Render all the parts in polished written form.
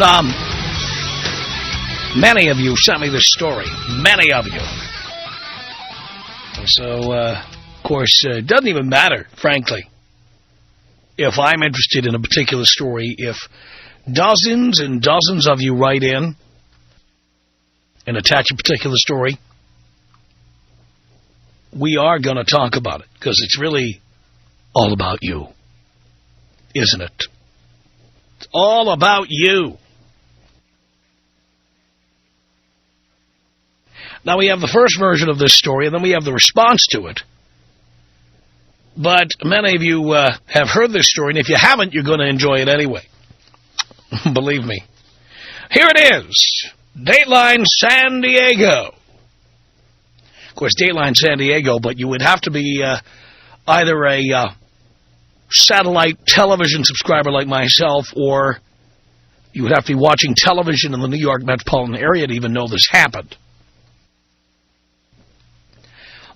And many of you sent me this story. Many of you. So, of course, it doesn't even matter, frankly, if I'm interested in a particular story. If dozens and dozens of you write in and attach a particular story, we are going to talk about it, because it's really all about you, isn't it? It's all about you. Now, we have the first version of this story, and then we have the response to it. But many of you have heard this story, and if you haven't, you're going to enjoy it anyway. Believe me. Here it is. Dateline San Diego. Of course, Dateline San Diego, but you would have to be either a satellite television subscriber like myself, or you would have to be watching television in the New York metropolitan area to even know this happened.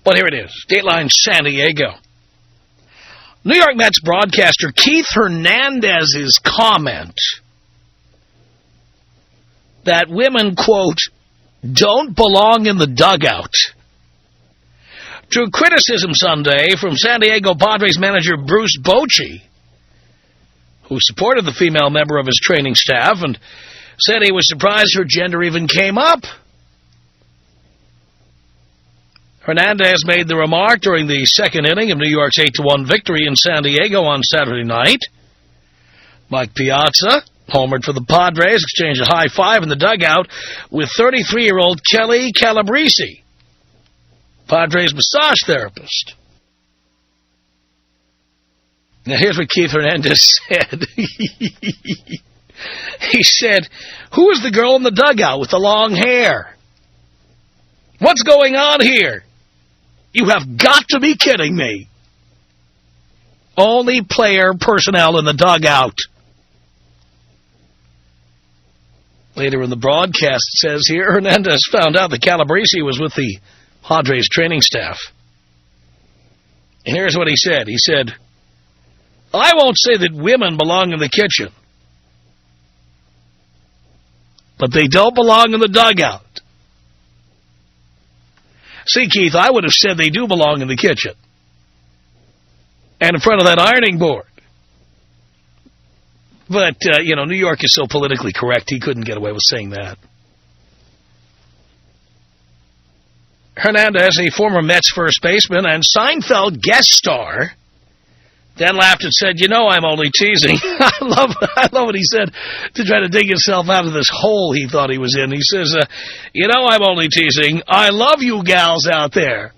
But here it is, Dateline San Diego. New York Mets broadcaster Keith Hernandez's comment that women, quote, don't belong in the dugout, drew criticism Sunday from San Diego Padres manager Bruce Bochy, who supported the female member of his training staff and said he was surprised her gender even came up. Hernandez made the remark during the second inning of New York's 8-1 victory in San Diego on Saturday night. Mike Piazza homered for the Padres, exchanged a high five in the dugout with 33-year-old Kelly Calabrese, Padres massage therapist. Now, here's what Keith Hernandez said. He said, who is the girl in the dugout with the long hair? What's going on here? You have got to be kidding me. Only player personnel in the dugout. Later in the broadcast, it says here, Hernandez found out that Calabrese was with the Padres training staff. And here's what he said. He said, I won't say that women belong in the kitchen, but they don't belong in the dugout. See, Keith, I would have said they do belong in the kitchen and in front of that ironing board. But, you know, New York is so politically correct, he couldn't get away with saying that. Hernandez, a former Mets first baseman and Seinfeld guest star, then laughed and said, you know, I'm only teasing. I love what he said to try to dig himself out of this hole he thought he was in. He says, you know, I'm only teasing. I love you gals out there.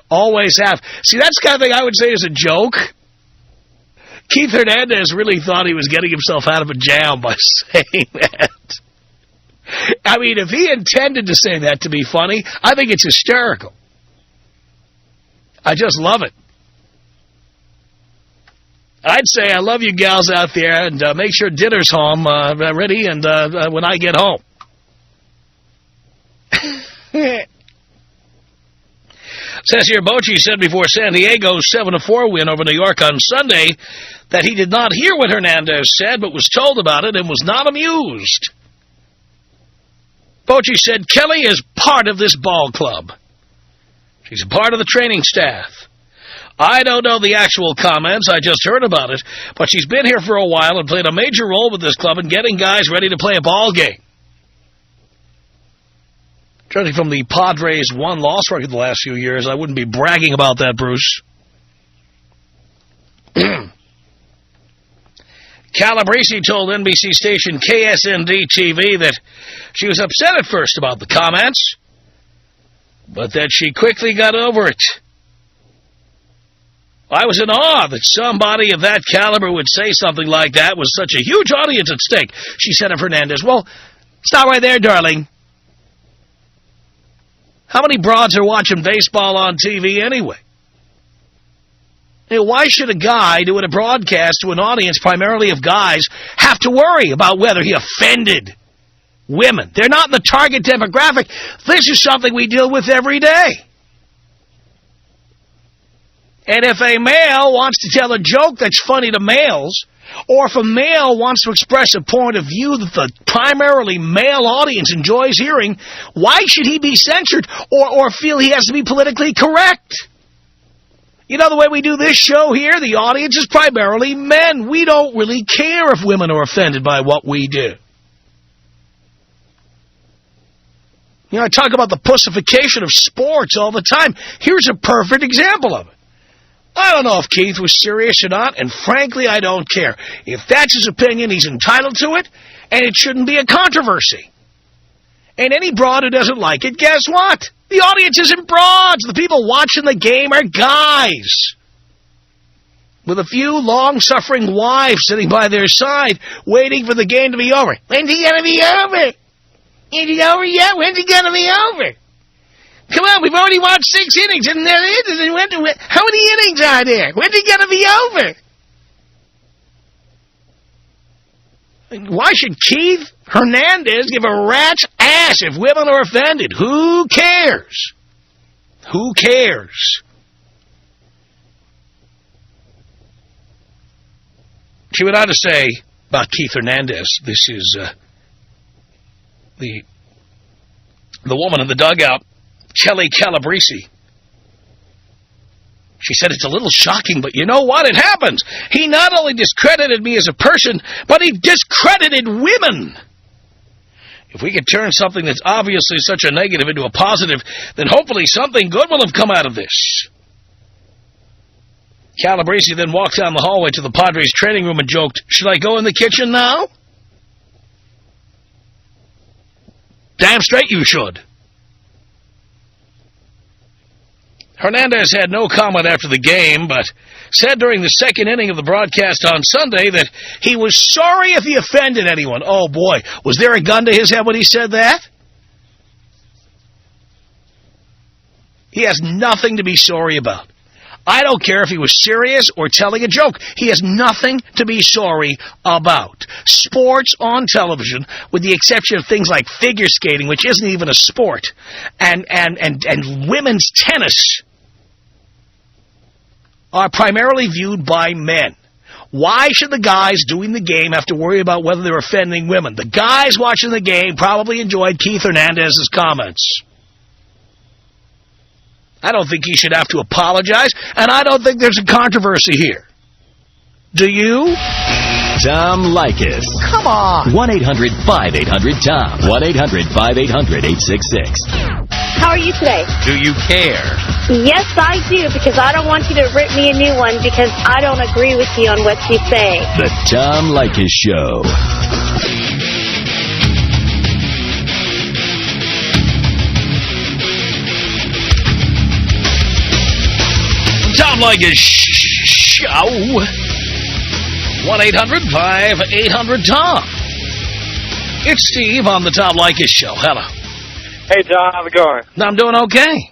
Always have. See, that's the kind of thing I would say is a joke. Keith Hernandez really thought he was getting himself out of a jam by saying that. I mean, if he intended to say that to be funny, I think it's hysterical. I just love it. I'd say I love you gals out there, and make sure dinner's home ready and when I get home. Says here, Bochy said before San Diego's 7-4 win over New York on Sunday that he did not hear what Hernandez said, but was told about it and was not amused. Bochy said, Kelly is part of this ball club. She's a part of the training staff. I don't know the actual comments, I just heard about it, but she's been here for a while and played a major role with this club in getting guys ready to play a ball game. Judging from the Padres' one-loss record the last few years, I wouldn't be bragging about that, Bruce. Calabrese told NBC station KSND-TV that she was upset at first about the comments, but that she quickly got over it. I was in awe that somebody of that caliber would say something like that with such a huge audience at stake, she said of Hernandez. Well, stop right there, darling. How many broads are watching baseball on TV anyway? Hey, why should a guy doing a broadcast to an audience primarily of guys have to worry about whether he offended women? They're not in the target demographic. This is something we deal with every day. And if a male wants to tell a joke that's funny to males, Or if a male wants to express a point of view that the primarily male audience enjoys hearing, why should he be censored or feel he has to be politically correct? You know, the way we do this show here, the audience is primarily men. We don't really care if women are offended by what we do. You know, I talk about the pussification of sports all the time. Here's a perfect example of it. I don't know if Keith was serious or not, and frankly, I don't care. If that's his opinion, he's entitled to it, and it shouldn't be a controversy. And any broad who doesn't like it, guess what? The audience isn't broads. The people watching the game are guys with a few long-suffering wives sitting by their side waiting for the game to be over. When's it going to be over? Is it over yet? When's it going to be over? Come on, we've already watched 6 innings, and there it is. How many innings are there? When's it going to be over? Why should Keith Hernandez give a rat's ass if women are offended? Who cares? Who cares? She went on to say about Keith Hernandez, this is the woman in the dugout, Kelly Calabrese. She said, it's a little shocking, but you know what? It happens. He not only discredited me as a person, but he discredited women. If we could turn something that's obviously such a negative into a positive, then hopefully something good will have come out of this. Calabrese then walked down the hallway to the Padres training room and joked, should I go in the kitchen now? Damn straight you should. Hernandez had no comment after the game, but said during the second inning of the broadcast on Sunday that he was sorry if he offended anyone. Oh, boy, was there a gun to his head when he said that? He has nothing to be sorry about. I don't care if he was serious or telling a joke. He has nothing to be sorry about. Sports on television, with the exception of things like figure skating, which isn't even a sport, and women's tennis, are primarily viewed by men. Why should the guys doing the game have to worry about whether they're offending women? The guys watching the game probably enjoyed Keith Hernandez's comments. I don't think he should have to apologize, and I don't think there's a controversy here. Do you? Tom Leykis. Come on. 1-800-5800-TOM. 1-800-5800-866. How are you today? Do you care? Yes, I do, because I don't want you to rip me a new one because I don't agree with you on what you say. The Tom Leykis Show. Tom Leykis Show. 1-800-5800-TOM. It's Steve on the Tom Leykis Show. Hello. Hey, Tom. How's it going? I'm doing okay.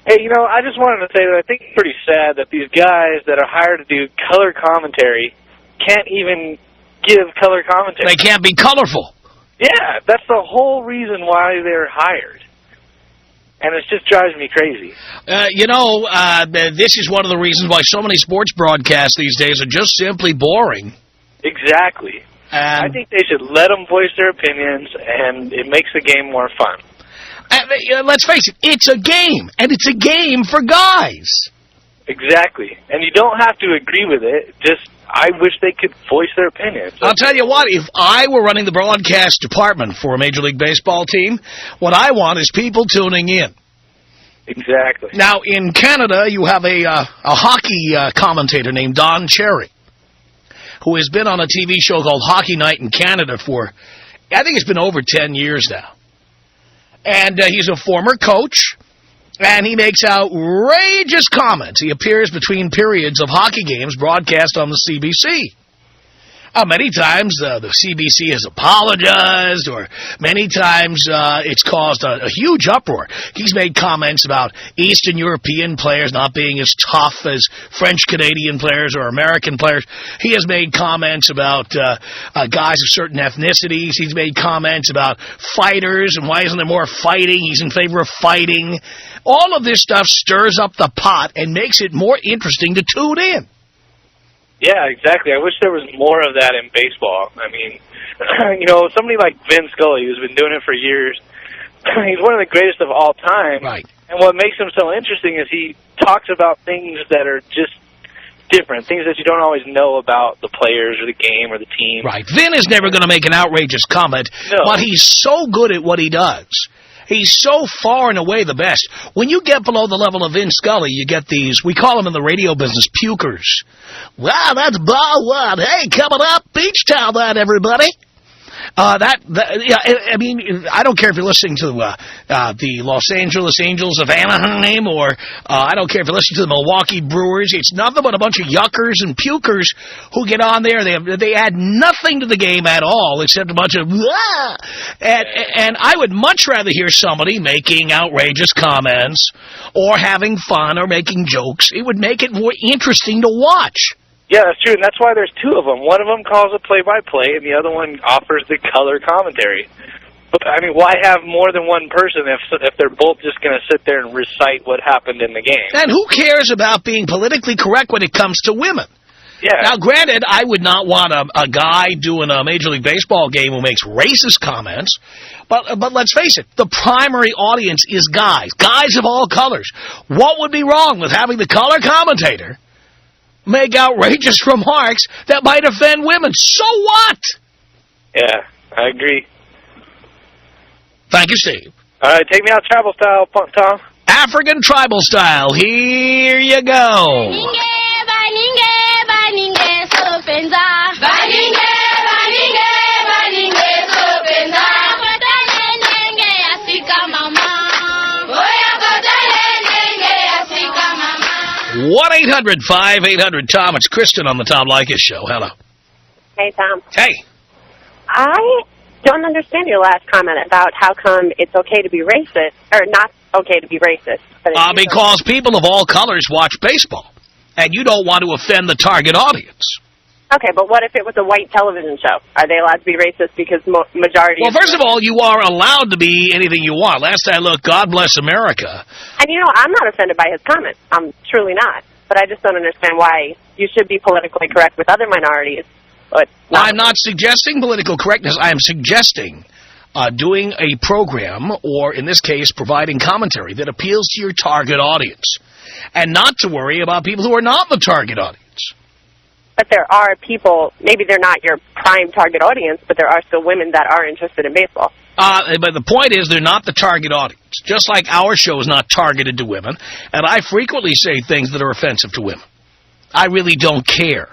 Hey, you know, I just wanted to say that I think it's pretty sad that these guys that are hired to do color commentary can't even give color commentary. They can't be colorful. Yeah, that's the whole reason why they're hired. And it just drives me crazy. This is one of the reasons why so many sports broadcasts these days are just simply boring. Exactly. I think they should let them voice their opinions, and it makes the game more fun. Let's face it, it's a game, and it's a game for guys. Exactly. And you don't have to agree with it. Just, I wish they could voice their opinions. I'll tell you what, if I were running the broadcast department for a Major League Baseball team, what I want is people tuning in. Exactly. Now, in Canada, you have a hockey commentator named Don Cherry, who has been on a TV show called Hockey Night in Canada for, I think it's been over 10 years now. And he's a former coach, and he makes outrageous comments. He appears between periods of hockey games broadcast on the CBC. Many times the CBC has apologized, or many times it's caused a huge uproar. He's made comments about Eastern European players not being as tough as French-Canadian players or American players. He has made comments about guys of certain ethnicities. He's made comments about fighters and why isn't there more fighting. He's in favor of fighting. All of this stuff stirs up the pot and makes it more interesting to tune in. Yeah, exactly. I wish there was more of that in baseball. I mean, somebody like Vin Scully, who's been doing it for years, he's one of the greatest of all time. Right. And what makes him so interesting is he talks about things that are just different, things that you don't always know about the players or the game or the team. Right. Vin is never going to make an outrageous comment, but he's so good at what he does. He's so far and away the best. When you get below the level of Vin Scully, you get these, we call them in the radio business, pukers. Wow, that's ball one. Hey, coming up, beach towel night, everybody. I mean, I don't care if you're listening to the Los Angeles Angels of Anaheim, or I don't care if you're listening to the Milwaukee Brewers. It's nothing but a bunch of yuckers and pukers who get on there. They add nothing to the game at all except a bunch of and I would much rather hear somebody making outrageous comments or having fun or making jokes. It would make it more interesting to watch. Yeah, that's true, and that's why there's two of them. One of them calls a play-by-play, and the other one offers the color commentary. But, I mean, why have more than one person if they're both just going to sit there and recite what happened in the game? And who cares about being politically correct when it comes to women? Yeah. Now, granted, I would not want a guy doing a Major League Baseball game who makes racist comments, but let's face it, the primary audience is guys of all colors. What would be wrong with having the color commentator make outrageous remarks that might offend women? So what? Yeah, I agree. Thank you, Steve. All right, take me out tribal style, Tom. African tribal style. Here you go. One 1-800-5800-TOM. It's Kristen on the Tom Leykis Show. Hello. Hey, Tom. Hey. I don't understand your last comment about how come it's okay to be racist, or not okay to be racist. But Because people of all colors watch baseball, and you don't want to offend the target audience. Okay, but what if it was a white television show? Are they allowed to be racist because majority... Well, first of all, you are allowed to be anything you want. Last I looked, God bless America. And, I'm not offended by his comment. I'm truly not. But I just don't understand why you should be politically correct with other minorities. But I'm not suggesting political correctness. I am suggesting doing a program, or in this case, providing commentary that appeals to your target audience, and not to worry about people who are not the target audience. But there are people, maybe they're not your prime target audience, but there are still women that are interested in baseball. But the point is, they're not the target audience. Just like our show is not targeted to women, and I frequently say things that are offensive to women. I really don't care.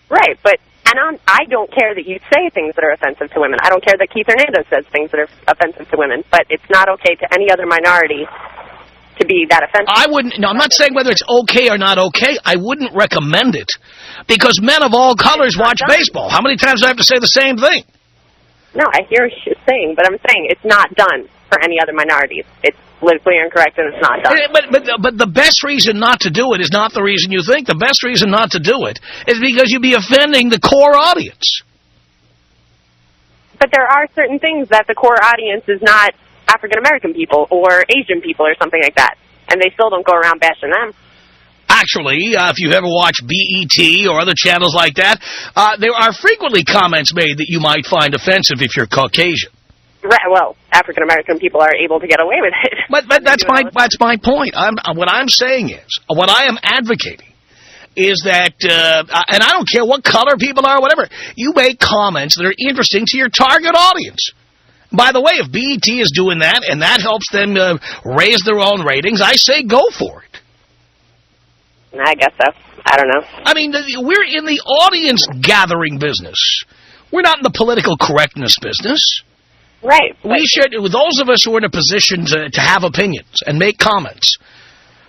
Right, but I don't care that you say things that are offensive to women. I don't care that Keith Hernandez says things that are offensive to women, but it's not okay to any other minority to be that offensive. I'm not saying whether it's okay or not okay. I wouldn't recommend it, because men of all colors watch baseball. How many times do I have to say the same thing? No, I hear what you're saying, but I'm saying it's not done for any other minorities. It's politically incorrect and it's not done. But the best reason not to do it is not the reason you think. The best reason not to do it is because you'd be offending the core audience. But there are certain things that the core audience is not African-American people or Asian people or something like that, and they still don't go around bashing them. Actually, if you've ever watched BET or other channels like that, there are frequently comments made that you might find offensive if you're Caucasian. Right, well, African-American people are able to get away with it. But that's my point. What I'm saying is, what I am advocating is that, and I don't care what color people are or whatever, you make comments that are interesting to your target audience. By the way, if BET is doing that and that helps them raise their own ratings, I say go for it. I guess so. I don't know. I mean, we're in the audience gathering business. We're not in the political correctness business. Right. We should, those of us who are in a position to have opinions and make comments,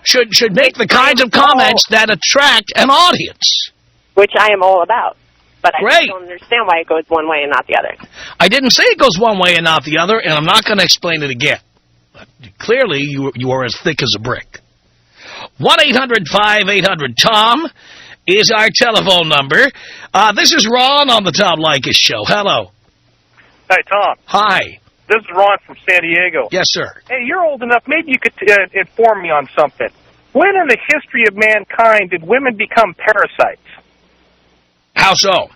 should make the kinds of comments that attract an audience. Which I am all about. But I Great. don't understand why it goes one way and not the other. I didn't say it goes one way and not the other, and I'm not going to explain it again. Clearly, you are as thick as a brick. 1-800-5800-TOM is our telephone number. This is Ron on the Tom Leykis Show. Hello. Hi, Tom. Hi. This is Ron from San Diego. Yes, sir. Hey, you're old enough. Maybe you could inform me on something. When in the history of mankind did women become parasites? How so?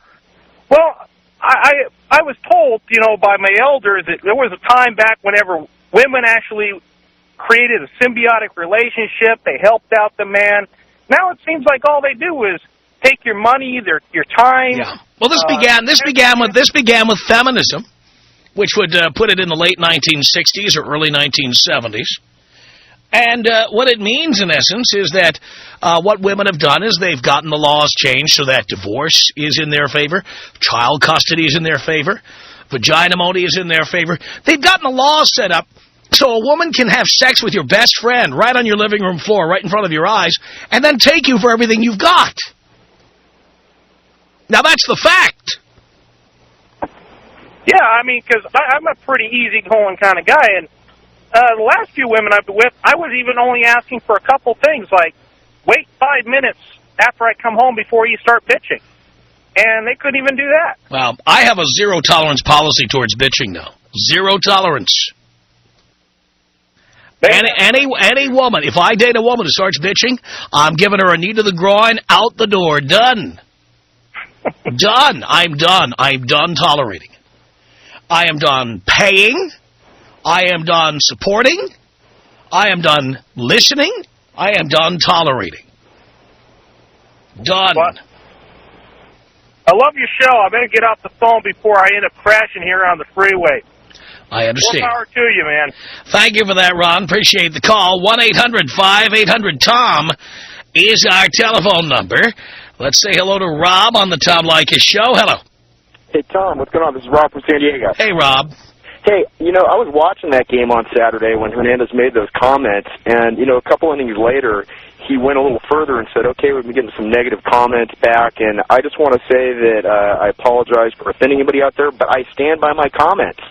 Well, I was told, by my elders that there was a time back whenever women actually created a symbiotic relationship. They helped out the man. Now it seems like all they do is take your money, your time. Yeah. Well, this began with feminism, which would put it in the late 1960s or early 1970s. And what it means, in essence, is that what women have done is they've gotten the laws changed so that divorce is in their favor, child custody is in their favor, vaginamony is in their favor. They've gotten the laws set up so a woman can have sex with your best friend right on your living room floor, right in front of your eyes, and then take you for everything you've got. Now, that's the fact. Yeah, I mean, because I'm a pretty easygoing kind of guy, and the last few women I've been with, I was even only asking for a couple things, like wait 5 minutes after I come home before you start bitching. And they couldn't even do that. Well, I have a zero-tolerance policy towards bitching now. Zero tolerance. Any woman, if I date a woman who starts bitching, I'm giving her a knee to the groin, out the door, done. Done. I'm done. I'm done tolerating it. I am done paying. I am done supporting. I am done listening. I am done tolerating. Done. What? I love your show. I better get off the phone before I end up crashing here on the freeway. I understand. More power to you, man. Thank you for that, Ron. Appreciate the call. 1-800-5800-TOM is our telephone number. Let's say hello to Rob on the Tom Leykis Show. Hello. Hey, Tom, what's going on? This is Rob from San Diego. Hey, Rob. Hey, I was watching that game on Saturday when Hernandez made those comments, and, a couple innings later, he went a little further and said, okay, we've been getting some negative comments back, and I just want to say that I apologize for offending anybody out there, but I stand by my comments.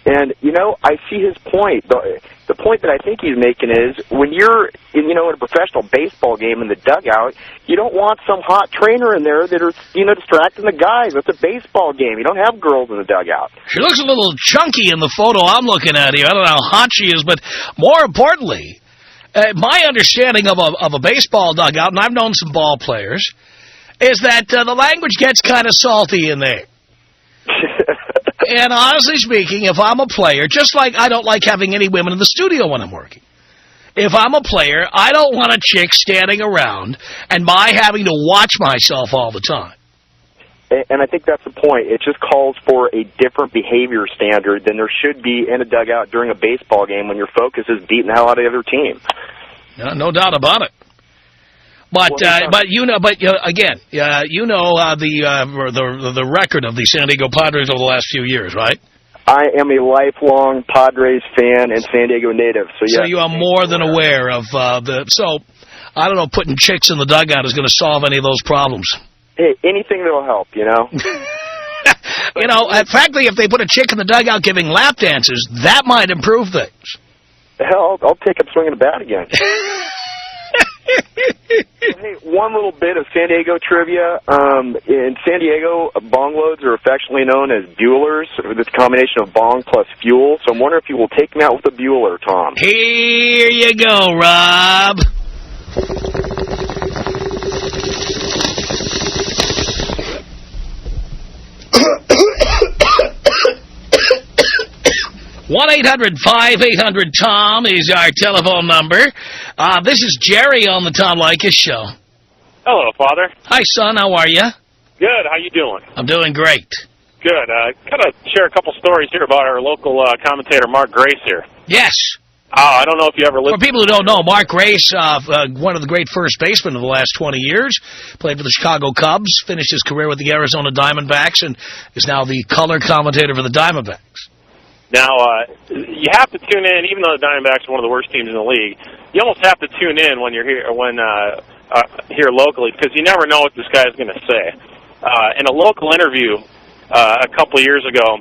And, I see his point. The point that I think he's making is when you're, in a professional baseball game in the dugout, you don't want some hot trainer in there that are, distracting the guys. It's a baseball game. You don't have girls in the dugout. She looks a little chunky in the photo I'm looking at here. I don't know how hot she is, but more importantly, my understanding of a baseball dugout, and I've known some ball players, is that the language gets kind of salty in there. And honestly speaking, if I'm a player, just like I don't like having any women in the studio when I'm working, if I'm a player, I don't want a chick standing around and my having to watch myself all the time. And I think that's the point. It just calls for a different behavior standard than there should be in a dugout during a baseball game when your focus is beating the hell out of the other team. No doubt about it. But again, the record of the San Diego Padres over the last few years, right? I am a lifelong Padres fan and San Diego native. So you are more than aware of So, I don't know, putting chicks in the dugout is going to solve any of those problems. Hey, anything that will help, Frankly, if they put a chick in the dugout giving lap dances, that might improve things. Hell, I'll take up swinging the bat again. Hey, one little bit of San Diego trivia. In San Diego, bong loads are affectionately known as Buellers. This combination of bong plus fuel. So I'm wondering if you will take me out with a Bueller, Tom. Here you go, Rob. 1-800-5800-TOM is our telephone number. This is Jerry on the Tom Leykis Show. Hello, Father. Hi, son. How are you? Good. How you doing? I'm doing great. Good. Kind of share a couple stories here about our local commentator, Mark Grace here. Yes. I don't know if you ever listened. For people who don't know, Mark Grace, one of the great first basemen of the last 20 years, played for the Chicago Cubs, finished his career with the Arizona Diamondbacks, and is now the color commentator for the Diamondbacks. Now, you have to tune in, even though the Diamondbacks are one of the worst teams in the league. You almost have to tune in when you're here, here locally, because you never know what this guy is going to say. In a local interview a couple of years ago,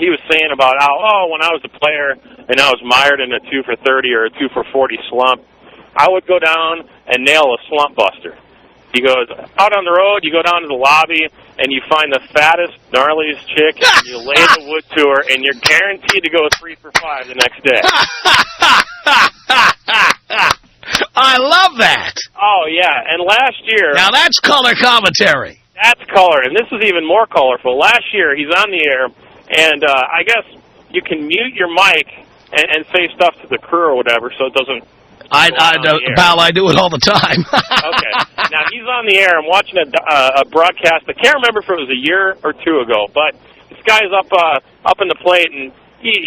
he was saying about how, when I was a player and I was mired in a 2 for 30 or a 2 for 40 slump, I would go down and nail a slump buster. He goes, out on the road, you go down to the lobby, and you find the fattest, gnarliest chick, and you lay the wood to her, and you're guaranteed to go 3 for 5 the next day. I love that. Oh, yeah, and last year... Now, that's color commentary. That's color, and this is even more colorful. Last year, he's on the air, and I guess you can mute your mic and say stuff to the crew or whatever, so it doesn't... Pal, I do it all the time. Okay. Now, he's on the air. I'm watching a broadcast. I can't remember if it was a year or two ago, but this guy's up in the plate, and he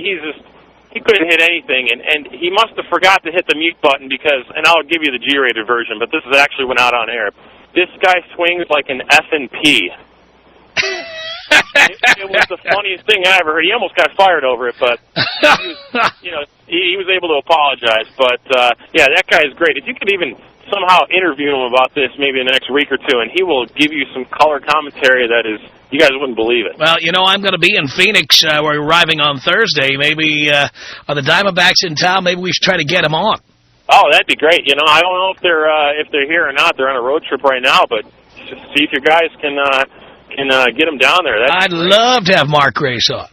couldn't hit anything, and he must have forgot to hit the mute button because, and I'll give you the G-rated version, but this is actually went out on air. This guy swings like an F&P. It was the funniest thing I ever heard. He almost got fired over it, but he was able to apologize. But yeah, that guy is great. If you could even somehow interview him about this, maybe in the next week or two, and he will give you some color commentary that is, you guys wouldn't believe it. Well, I'm going to be in Phoenix. We're arriving on Thursday. Maybe are the Diamondbacks in town? Maybe we should try to get him on. Oh, that'd be great. I don't know if they're here or not. They're on a road trip right now, but just see if your guys can get them down there. I'd love to have Mark Grace on.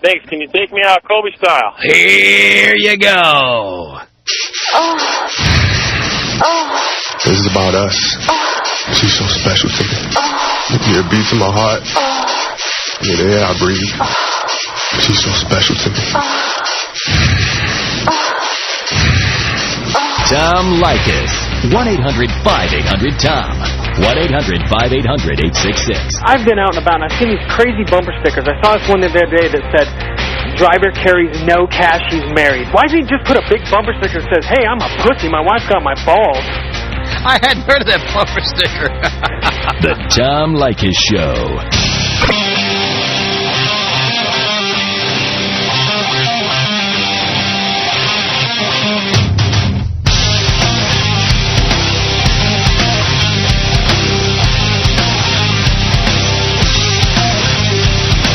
Thanks. Can you take me out Kobe style? Here you go. This is about us. She's so special to me. You're a beat to my heart. You're the air I breathe. She's so special to me. Tom Leykis. 1-800-5800-TOM. 1-800-5800-866. I've been out and about, and I've seen these crazy bumper stickers. I saw this one the other day that said, driver carries no cash, he's married. Why doesn't he just put a big bumper sticker that says, hey, I'm a pussy, my wife got my balls? I hadn't heard of that bumper sticker. The Tom Leykis Show.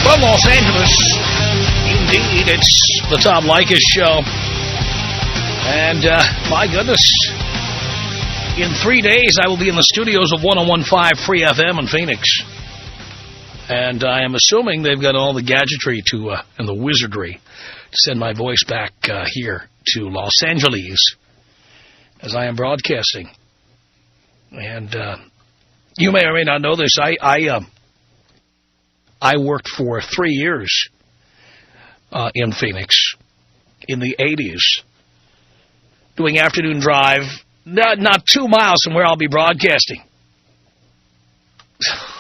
From Los Angeles, indeed, it's the Tom Leykis Show. And, my goodness, in 3 days I will be in the studios of 101.5 Free FM in Phoenix. And I am assuming they've got all the gadgetry and the wizardry to send my voice back here to Los Angeles as I am broadcasting. And you may or may not know this. I worked for 3 years in Phoenix in the 80s doing afternoon drive, not 2 miles from where I'll be broadcasting.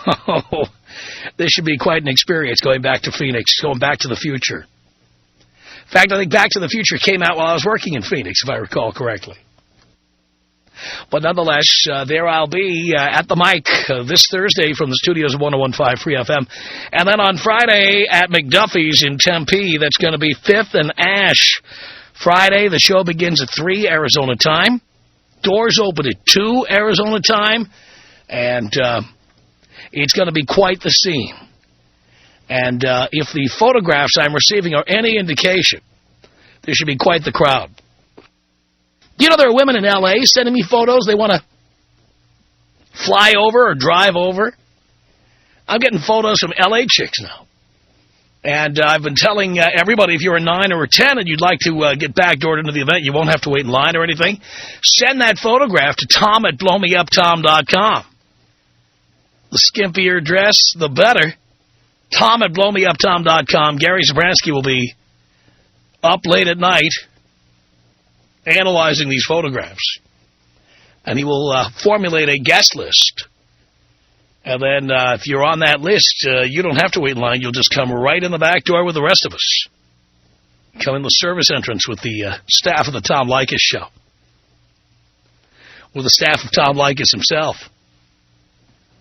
Oh, this should be quite an experience going back to Phoenix, going back to the future. In fact, I think Back to the Future came out while I was working in Phoenix, if I recall correctly. But nonetheless, there I'll be at the mic this Thursday from the studios of 101.5 Free FM. And then on Friday at McDuffie's in Tempe, that's going to be 5th and Ash. Friday, the show begins at 3 Arizona time. Doors open at 2 Arizona time. And it's going to be quite the scene. And if the photographs I'm receiving are any indication, there should be quite the crowd. You know, there are women in L.A. sending me photos. They want to fly over or drive over. I'm getting photos from L.A. chicks now. And I've been telling everybody, if you're a 9 or a 10 and you'd like to get backdoored into the event, you won't have to wait in line or anything. Send that photograph to tom@blowmeuptom.com. The skimpier dress, the better. tom@blowmeuptom.com. Gary Zabransky will be up late at night analyzing these photographs. And he will formulate a guest list. And then if you're on that list, you don't have to wait in line. You'll just come right in the back door with the rest of us. Come in the service entrance with the staff of the Tom Leykis Show. With the staff of Tom Leykis himself.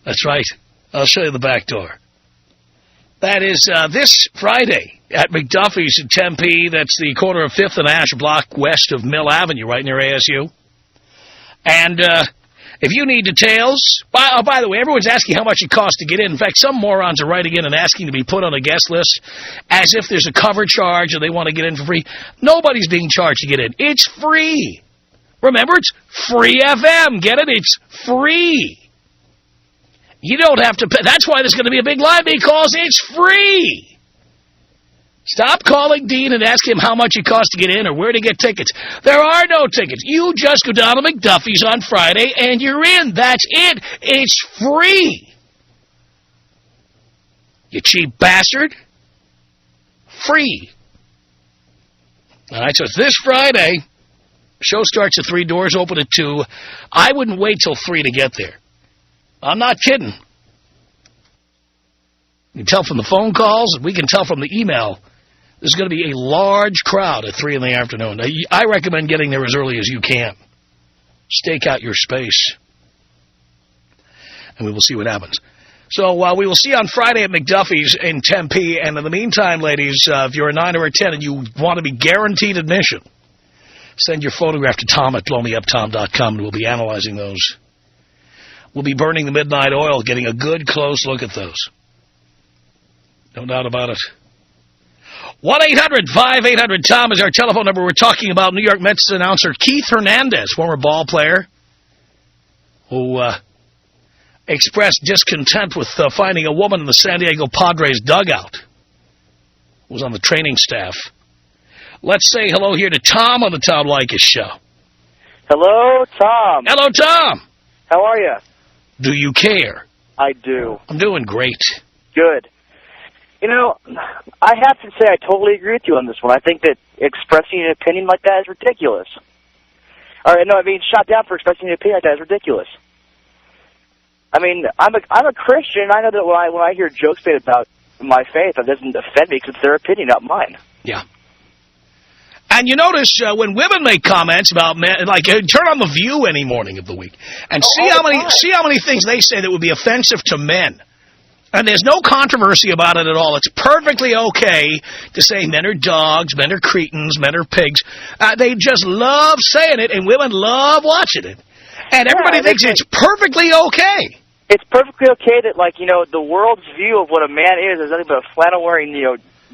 That's right. I'll show you the back door. That is this Friday at McDuffie's in Tempe. That's the corner of 5th and Ash, block west of Mill Avenue, right near ASU. And if you need details, by the way, everyone's asking how much it costs to get in. In fact, some morons are writing in and asking to be put on a guest list as if there's a cover charge or they want to get in for free. Nobody's being charged to get in. It's free. Remember, it's Free FM. Get it? It's free. You don't have to pay. That's why there's going to be a big line, because it's free. Stop calling Dean and ask him how much it costs to get in or where to get tickets. There are no tickets. You just go down to McDuffie's on Friday and you're in. That's it. It's free. You cheap bastard. Free. All right, so it's this Friday. Show starts at 3, doors open at 2. I wouldn't wait till 3 to get there. I'm not kidding. You can tell from the phone calls, and we can tell from the email, there's going to be a large crowd at 3 in the afternoon. I recommend getting there as early as you can. Stake out your space. And we will see what happens. So we will see you on Friday at McDuffie's in Tempe. And in the meantime, ladies, if you're a 9 or a 10 and you want to be guaranteed admission, send your photograph to Tom at blowmeuptom.com, and we'll be analyzing those. We'll be burning the midnight oil, getting a good close look at those. No doubt about it. 1-800-5800-TOM is our telephone number. We're talking about New York Mets announcer Keith Hernandez, former ball player, who expressed discontent with finding a woman in the San Diego Padres dugout. Was on the training staff. Let's say hello here to Tom on the Tom Leykis Show. Hello, Tom. Hello, Tom. How are you? Do you care? I do. I'm doing great. Good. You know, I have to say I totally agree with you on this one. I think that expressing an opinion like that is ridiculous. Being shot down for expressing an opinion like that is ridiculous. I mean, I'm a Christian. I know that when I hear jokes made about my faith, it doesn't offend me because it's their opinion, not mine. Yeah. And you notice when women make comments about men, like turn on The View any morning of the week and see how many things they say that would be offensive to men. And there's no controversy about it at all. It's perfectly okay to say men are dogs, men are cretins, men are pigs. They just love saying it, and women love watching it. And everybody thinks it's perfectly okay. It's perfectly okay that, the world's view of what a man is nothing but a flannel-wearing,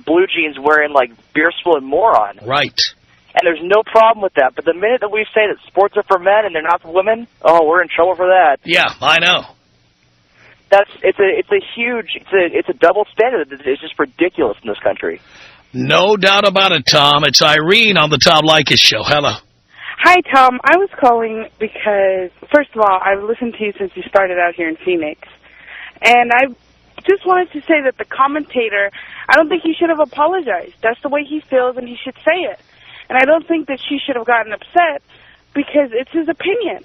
blue jeans wearing, beer-swilling moron. Right. And there's no problem with that. But the minute that we say that sports are for men and they're not for women, we're in trouble for that. Yeah, I know. It's a double standard. It's just ridiculous in this country. No doubt about it, Tom. It's Irene on the Tom Leykis Show. Hello. Hi, Tom. I was calling because, first of all, I've listened to you since you started out here in Phoenix. And I just wanted to say that the commentator, I don't think he should have apologized. That's the way he feels, and he should say it. And I don't think that she should have gotten upset because it's his opinion.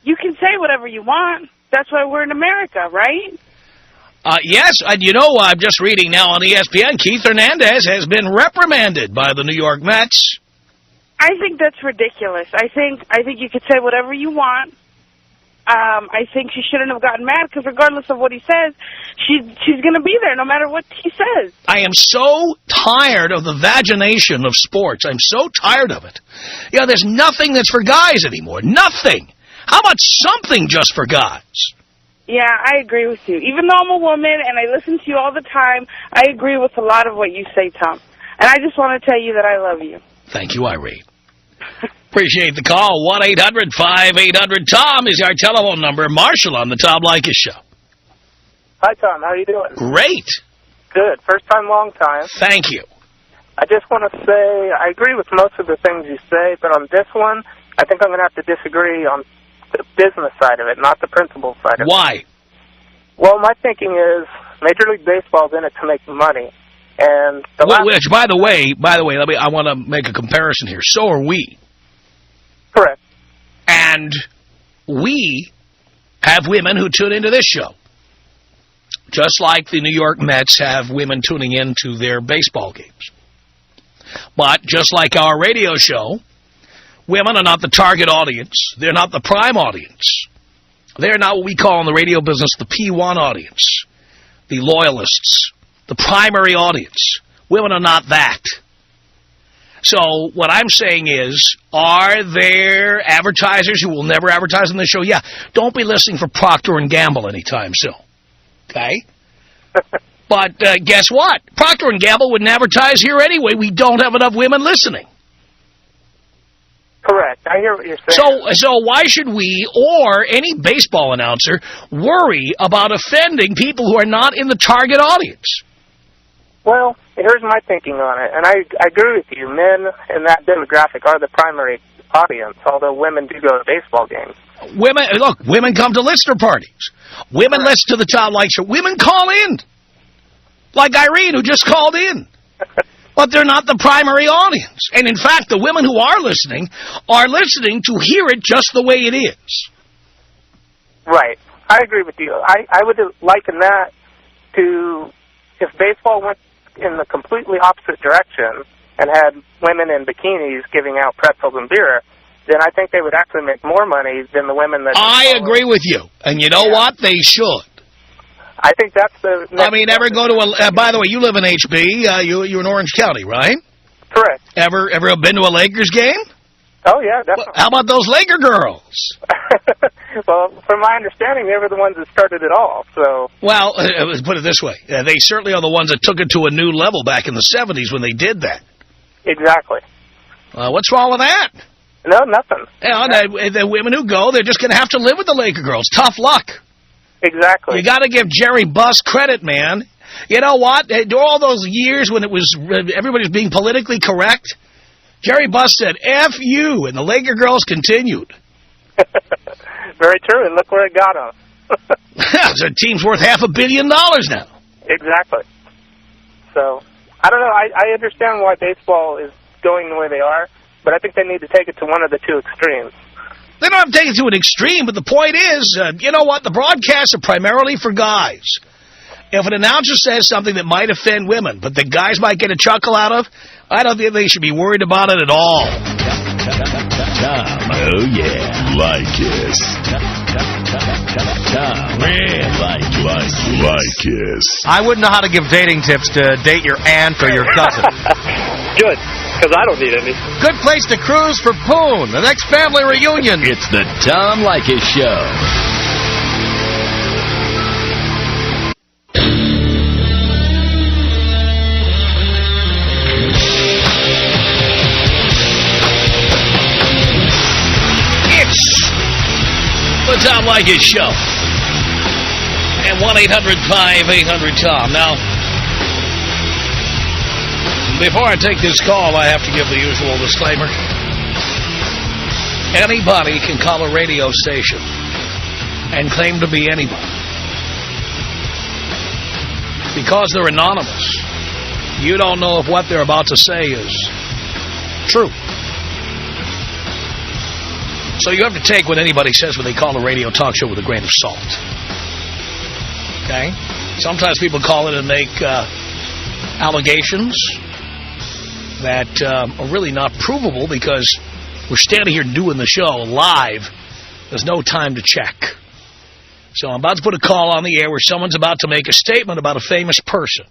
You can say whatever you want. That's why we're in America, right? Yes, and I'm just reading now on ESPN, Keith Hernandez has been reprimanded by the New York Mets. I think that's ridiculous. I think you could say whatever you want. I think she shouldn't have gotten mad because regardless of what he says, she's going to be there no matter what he says. I am so tired of the vagination of sports. I'm so tired of it. There's nothing that's for guys anymore. Nothing. How about something just for guys? Yeah, I agree with you. Even though I'm a woman and I listen to you all the time, I agree with a lot of what you say, Tom. And I just want to tell you that I love you. Thank you, Irene. Appreciate the call. 1-800-5800-TOM is our telephone number. Marshall on the Tom Leykis Show. Hi, Tom. How are you doing? Great. Good. First time, long time. Thank you. I just want to say I agree with most of the things you say, but on this one, I think I'm going to have to disagree on the business side of it, not the principle side of it. Why? Well, my thinking is Major League Baseball's in it to make money. And which, by the way, I want to make a comparison here. So are we. Correct. And we have women who tune into this show. Just like the New York Mets have women tuning into their baseball games. But just like our radio show, women are not the target audience. They're not the prime audience. They're not what we call in the radio business the P1 audience, the loyalists, the primary audience. Women are not that. So what I'm saying is, are there advertisers who will never advertise on this show? Yeah. Don't be listening for Procter & Gamble anytime soon. Okay? But guess what? Procter & Gamble wouldn't advertise here anyway. We don't have enough women listening. Correct. I hear what you're saying. So why should we or any baseball announcer worry about offending people who are not in the target audience? Well, here's my thinking on it, and I agree with you. Men in that demographic are the primary audience, although women do go to baseball games. Women come to listener parties. Women listen to the Tom Leykis Show. Women call in. like Irene, who just called in. But they're not the primary audience. And, in fact, the women who are listening to hear it just the way it is. Right. I agree with you. I would liken that to if baseball went in the completely opposite direction and had women in bikinis giving out pretzels and beer, then I think they would actually make more money than the women that... I agree with you. And you know what? They should. I think that's the... I mean, ever go to a... by the way, you live in HB. You're in Orange County, right? Correct. Ever been to a Lakers game? Oh, yeah, definitely. How about those Laker girls? Well, from my understanding, they were the ones that started it all, so... Well, let's put it this way. They certainly are the ones that took it to a new level back in the 70s when they did that. Exactly. What's wrong with that? No, nothing. The women who go, they're just going to have to live with the Laker girls. Tough luck. Exactly. You got to give Jerry Buss credit, man. You know what? All those years when it was everybody was being politically correct, Jerry Buss said, F you, and the Laker girls continued. Very true, and look where it got them. Their team's worth $500 million now. Exactly. So, I don't know. I understand why baseball is going the way they are, but I think they need to take it to one of the two extremes. They don't have to take it to an extreme, but the point is, you know what? The broadcasts are primarily for guys. If an announcer says something that might offend women, but the guys might get a chuckle out of, I don't think they should be worried about it at all. Tom, oh yeah, Leykis. Tom, Leykis. I wouldn't know how to give dating tips to date your aunt or your cousin. Good, because I don't need any. Good place to cruise for Poon, the next family reunion. It's the Tom Leykis Show. The Tom Leykis Show. And 1-800-5800-TOM. Now, before I take this call, I have to give the usual disclaimer. Anybody can call a radio station and claim to be anybody. Because they're anonymous, you don't know if what they're about to say is true. So you have to take what anybody says when they call a radio talk show with a grain of salt. Okay? Sometimes people call it and make allegations that are really not provable because we're standing here doing the show live. There's no time to check. So I'm about to put a call on the air where someone's about to make a statement about a famous person.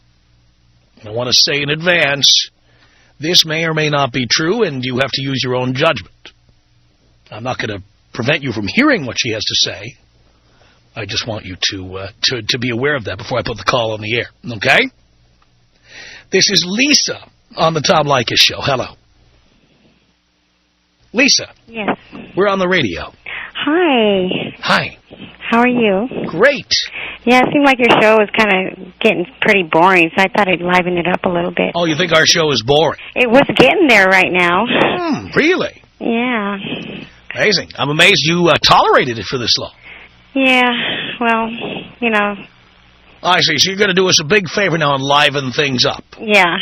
And I want to say in advance, this may or may not be true, and you have to use your own judgment. I'm not going to prevent you from hearing what she has to say. I just want you to be aware of that before I put the call on the air. Okay? This is Lisa on the Tom Leykis Show. Hello. Lisa. Yes. We're on the radio. Hi. Hi. How are you? Great. Yeah, it seemed like your show was kind of getting pretty boring, so I thought I'd liven it up a little bit. Oh, you think our show is boring? It was getting there right now. Really? Yeah. Amazing. I'm amazed you tolerated it for this long. Yeah, well, you know. I see. So you're going to do us a big favor now and liven things up. Yeah.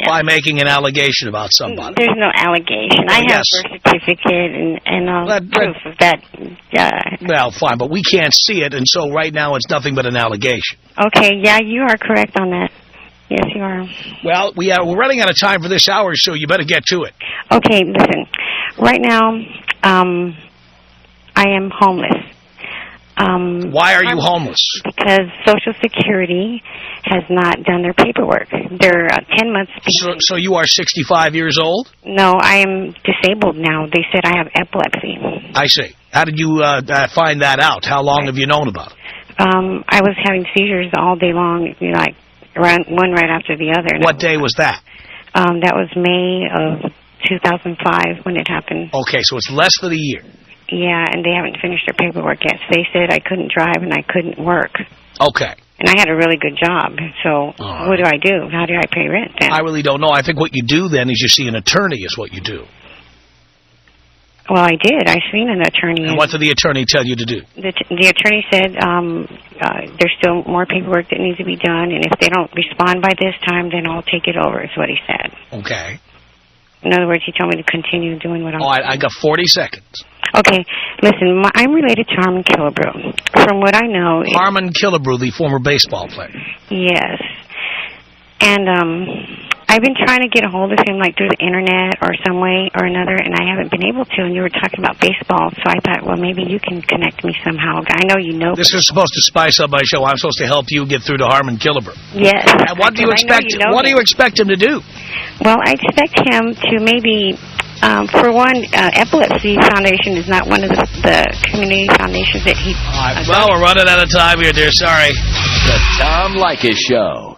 By making an allegation about somebody. There's no allegation. I have a birth certificate and all proof of that. Well, fine, but we can't see it, and so right now it's nothing but an allegation. Okay, yeah, you are correct on that. Yes, you are. Well, we're running out of time for this hour, so you better get to it. Okay, listen. Right now, I am homeless. Why are you homeless? Because Social Security has not done their paperwork. They're 10 months behind. So you are 65 years old? No, I am disabled now. They said I have epilepsy. I see. How did you find that out? How long have you known about it? I was having seizures all day long, you know, like one right after the other. What day was that? That was May of 2005 when it happened. Okay, so it's less than a year. Yeah, and they haven't finished their paperwork yet. So they said I couldn't drive and I couldn't work. Okay. And I had a really good job. So what do I do? How do I pay rent then? I really don't know. I think what you do then is you see an attorney is what you do. Well, I did. I seen an attorney. And what did the attorney tell you to do? The attorney said there's still more paperwork that needs to be done, and if they don't respond by this time, then I'll take it over, is what he said. Okay. In other words, he told me to continue doing what I'm doing. I got 40 seconds. Okay. Listen, I'm related to Harmon Killebrew. From what I know... Harmon Killebrew, the former baseball player. Yes. And I've been trying to get a hold of him, like, through the Internet or some way or another, and I haven't been able to, and you were talking about baseball, so I thought, well, maybe you can connect me somehow. I know you know... This is supposed to spice up my show. I'm supposed to help you get through to Harmon Killebrew. Yes. And what do you expect? What do you expect him to do? Well, I expect him to maybe... for one, Epilepsy Foundation is not one of the community foundations that he... Well, we're running out of time here, dear. Sorry. The Tom Leykis Show.